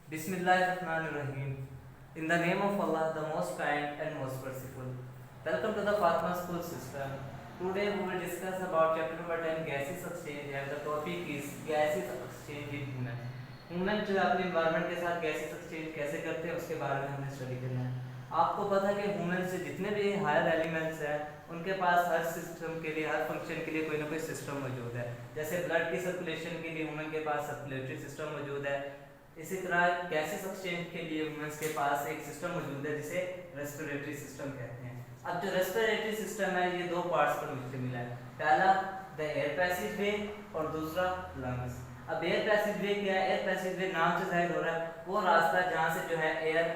Bismillahirrahmanirrahim. In the name of Allah, the most kind and most merciful. Welcome to the Fatma School System. Today we will discuss about chapter number 10 gaseous exchange and the topic is gaseous exchange in human. Human जो है अपने environment के साथ gases exchange कैसे करते हैं उसके बारे में हमने स्टडी करना है। आपको पता है कि ह्यूमन से जितने भी हायर एलिमेंट्स हैं उनके पास हर सिस्टम के लिए, हर फंक्शन के लिए कोई ना कोई सिस्टम मौजूद है। जैसे ब्लड की सर्कुलेशन के लिए ह्यूमन के पास सर्कुलेटरी सिस्टम मौजूद है। इसी तरह गैसेस एक्सचेंज के लिए ह्यूमंस के पास एक सिस्टम मौजूद है जिसे रेस्पिरेटरी सिस्टम कहते हैं। अब जो रेस्पिरेटरी सिस्टम है ये दो पार्ट्स पर मिलकर मिला है। पहला द एयर पैसेज वे और दूसरा लंग्स। अब एयर पैसेज वे क्या है? एयर पैसेज वे नाम से जाहिर हो रहा है वो रास्ता जहाँ से जो है एयर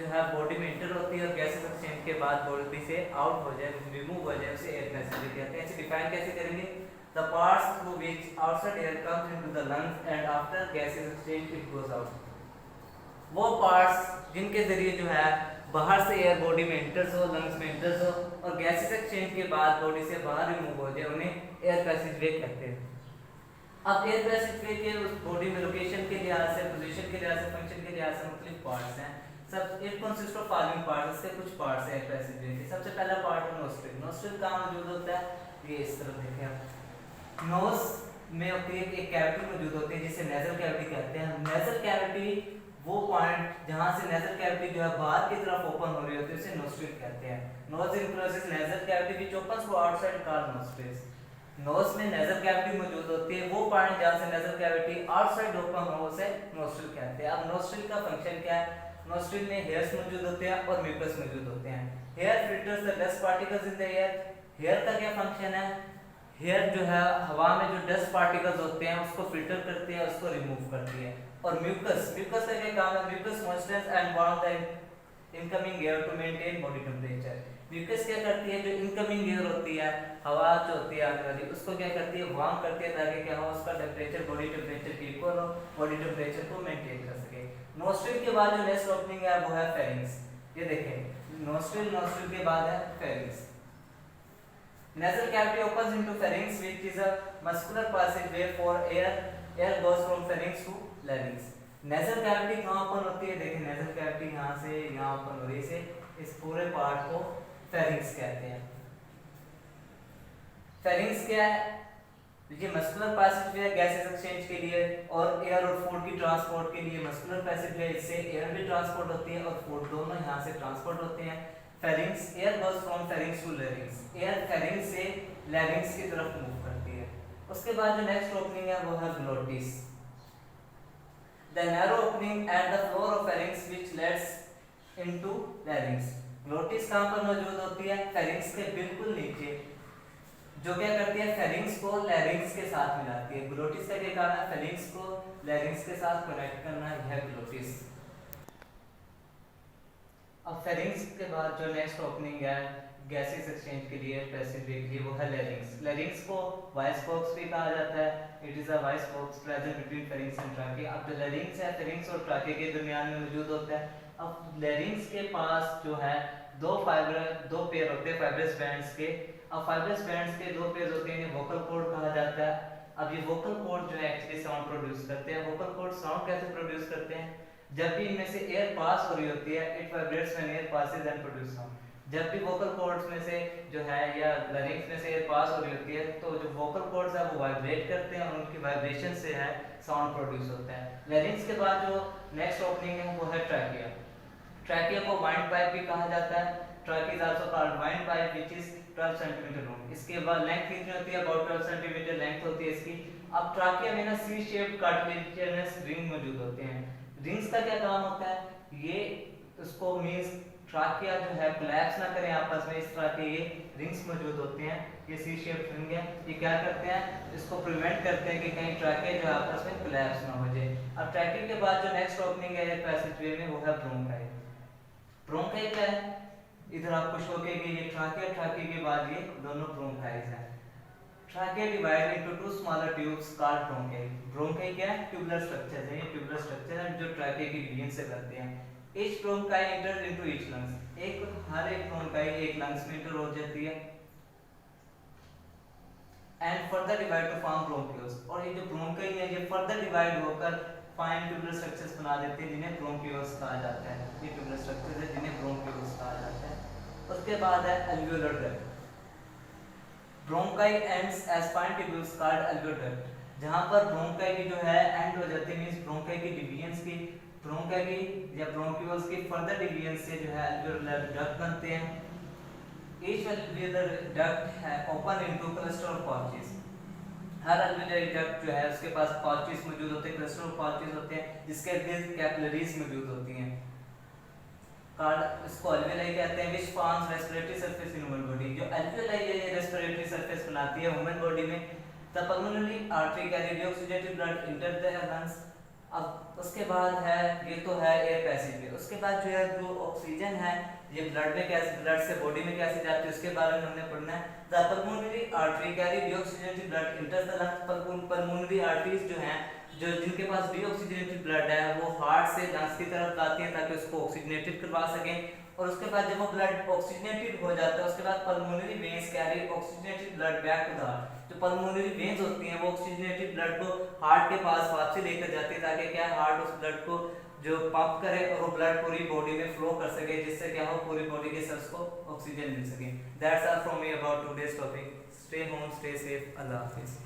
जो है बॉडी में इंटर होती है और गैसेस एक्सचेंज के बाद बॉडी से आउट हो जाए, रिमूव हो जाए, उसे एयर पैसेज वे कहते हैं। इसे डिफाइन कैसे करेंगे? The parts through which outside air comes into the lungs and after gases exchange it goes out. वो पार्ट्स जिनके जरिए जो है बाहर से एयर बॉडी में इंटर्स हो, लंग्स में इंटर्स हो और गैसेस एक्सचेंज के बाद बॉडी से बाहर रिमूव हो जाए, उन्हें एयर पैसेज वे कहते हैं। अब एयर पैसेज वे के उस बॉडी में लोकेशन के लिहाज से, पोजीशन के लिहाज से, फंक्शन के लिहाज से मुख्तलिफ पार्ट्स हैं। सब it consist of following parts. इसके कुछ पार्ट्स हैं एयर पैसेज वे के। सबसे पहला पार्ट है नोस्ट्रिल। नोस्ट्रिल कहाँ मौजूद होता है? ये इस तरफ देखें आप। नोज में होती है एक कैविटी मौजूद होती है जिसे नेजल कैविटी कहते हैं। नेजल कैविटी वो पॉइंट जहां से नेजल कैविटी जो है बाहर की तरफ ओपन हो रही होती है उसे नोस्ट्रिल कहते हैं। Nose encloses nasal cavity which opens to outside called nostrils. Nose में नेजल कैविटी मौजूद होती है, वो पॉइंट जहां से नेजल कैविटी आउटसाइड ओपन हो उसे नोस्ट्रिल कहते हैं। अब नोस्ट्रिल का फंक्शन क्या है? नोस्ट्रिल में हेयर्स मौजूद होते हैं और म्यूकस मौजूद होते हैं। Hair filters the dust particles in the air. Hair का क्या फंक्शन है? हेयर जो है हवा में जो डस्ट पार्टिकल्स होते हैं उसको फिल्टर करती है, उसको रिमूव करती है। और म्यूकस, म्यूकस का क्या काम है? Mucus moisturise and warm the incoming air to maintain body temperature. Mucus क्या करती है? जो इनकमिंग एयर होती है, हवा जो होती है आने वाली, उसको क्या करती है? वार्म करती है ताकि क्या हो, उसका टेंपरेचर, बॉडी टेंपरेचर की इक्वल हो, बॉडी टेंपरेचर को मेंटेन कर सके। नोस्ट्रिल के बाद जो नेक्स्ट ओपनिंग है वो है फेरिंक्स। ये देखें, नोस्ट्रिल, नोस्ट्रिल के बाद है pharynx. Nasal cavity opens into pharynx, which is a muscular passageway for air. Air goes from pharynx to larynx. Nasal cavity कहाँ ओपन होती है? देखिए nasal cavity यहाँ से यहाँ ओपन हो रही है। इस पूरे पार्ट को pharynx कहते हैं। pharynx क्या है? देखिए मस्कुलर पैसेजवे गैसेस एक्सचेंज के लिए और एयर और फूड की ट्रांसपोर्ट के लिए मस्कुलर पैसेजवे, इससे एयर भी ट्रांसपोर्ट होती है और फूड दोनों यहाँ से ट्रांसपोर्ट होते हैं। Pharynx, air goes from pharynx to larynx. Air pharynx से लैरिंक्स की तरफ मूव करती है। उसके बाद जो नेक्स्ट ओपनिंग है वो है glottis. The narrow opening at the floor of pharynx which Leeds into larynx. Glottis कहां पर मौजूद होती है? फेरिंक्स के बिल्कुल नीचे, जो क्या करती है? फेरिंक्स को लैरिंक्स के साथ मिलाती है। ग्लोटिस का क्या काम है? फेरिंक्स को लैरिंक्स के साथ कनेक्ट करना है ग्लोटिस। अब फेरिंक्स के बाद जो नेक्स्ट ओपनिंग है गैसेस एक्सचेंज के लिए, पैसेजवे के लिए, वो है लैरिंक्स। लैरिंक्स को वॉइस बॉक्स भी कहा जाता है। It is a voice box present between pharynx and trachea. अब जो लैरिंक्स है फेरिंक्स और ट्राकिया के दरमियान में मौजूद होता है। अब लैरिंक्स के पास जो है दो पेयर होते हैं फाइब्रस बैंड्स के। अब फाइब्रस बैंड्स के दो पेयर होते हैं, वोकल कॉर्ड कहा जाता है। अब ये वोकल कॉर्ड जो है एक्चुअली साउंड प्रोड्यूस करते हैं। वोकल कॉर्ड साउंड कैसे प्रोड्यूस करते हैं? जब भी इनमें से एयर पास हो रही होती है, it vibrates when air passes and produce sound. जब भी वोकल कॉर्ड्स में से जो है या लैरिंक्स में से एयर पास हो रही होती है तो जो वोकल कॉर्ड्स है वो वाइब्रेट करते हैं और उनकी वाइब्रेशन से है साउंड प्रोड्यूस होता है। लैरिंक्स के बाद जो नेक्स्ट ओपनिंग है वो है ट्रैकिया। ट्रैकिया को वाइंड पाइप भी कहा जाता है। Trachea is also called wind pipe which is 12 centimetre long. इसके बाद लेंथ कितनी होती है? अबाउट 12 सेंटीमीटर लेंथ होती है इसकी। अब ट्रैकिया में ना सी शेप्ड कार्टिलेजिनस रिंग मौजूद होते हैं। रिंग्स का क्या काम होता है? ये उसको मींस ट्राकिया जो है कोलैप्स ना करें आपस में, इस तरह के ये रिंग्स मौजूद होते हैं। ये सी शेप रिंग है, ये क्या करते हैं? इसको प्रिवेंट करते हैं कि कहीं ट्राकिया जो है आपस में कोलैप्स ना हो जाए। अब ट्रैकिया के बाद जो नेक्स्ट ओपनिंग है एयर पैसेजवे में वो है ब्रोंकाई। ब्रोंकाई क्या है? इधर आपको शो किया ये ट्राकिया, ट्राकिया के बाद ये दोनों ब्रोंकाइज हैं। Trachea divided into two smaller tubes called bronchi. Bronchi क्या है? ट्यूबुलर स्ट्रक्चर है। ये ट्यूबुलर स्ट्रक्चर है जो ट्रैकिया की रीजन से करते हैं। Each bronchi enters into each lungs. हर एक bronchi एक lungs में इंटर हो जाती है and further divide to form bronchioles। और ये जो bronchi है ये further divide होकर फाइन ट्यूबुलर स्ट्रक्चर्स बना देते हैं जिन्हें ब्रोंक्यूल्स कहा जाता है। ये ट्यूबुलर स्ट्रक्चर्स है जिन्हें ब्रोंक्यूल्स कहा जाता है। उसके बाद है alveolar duct. Bronchi ends as fine tubules called alveolar duct, जहां पर ब्रोंकाई की जो है एंड हो जाती है, मींस ब्रोंकाई की डिवीजन्स की, ब्रोंकाई की या ब्रोंक्यूल्स की फर्दर डिवीजन से जो है एल्वियोलर डक्ट बनते हैं। Each alveolar duct है open into cluster of pouches। Her alveolar duct जो है उसके पास pouches मौजूद होते हैं, cluster of pouches होते हैं जिसके अंदर कैपिलरीज मौजूद होती हैं। कार्ड इसको alveoli कहते हैं, which forms respiratory surface in human body। जो alveoli है ये respiratory surface बनाती है human body में। The pulmonary artery carry deoxygenated blood enter the lungs। अब उसके बाद है, ये तो है एयर पैसेज में। उसके बाद जो है जो ऑक्सीजन है ये ब्लड में कैसे, ब्लड से बॉडी में कैसे जाती है उसके बारे में हमने पढ़ना है। The pulmonary artery carry deoxygenated blood इंटर्स the lungs. Pulmonary arteries जो हैं, जो जिनके पास डीऑक्सीजनेटेड ब्लड है वो हार्ट से लंग्स की तरफ लाती हैं ताकि उसको ऑक्सीजनेटेड करवा सकें। और उसके बाद जब वो ब्लड ऑक्सीजनेटेड हो जाता है उसके बाद pulmonary veins carry oxygenated blood back to the heart. जो पल्मोनरी वेन्स होती हैं वो ऑक्सीजनेटेड ब्लड को हार्ट के पास वापस लेकर जाती है ताकि क्या हार्ट उस ब्लड को जो पंप करे और वो ब्लड पूरी बॉडी में फ्लो कर सके, जिससे क्या हो पूरी बॉडी के सेल्स को ऑक्सीजन मिल सके। That's all from me about today's topic. Stay home, stay safe, अल्लाह हाफिज़।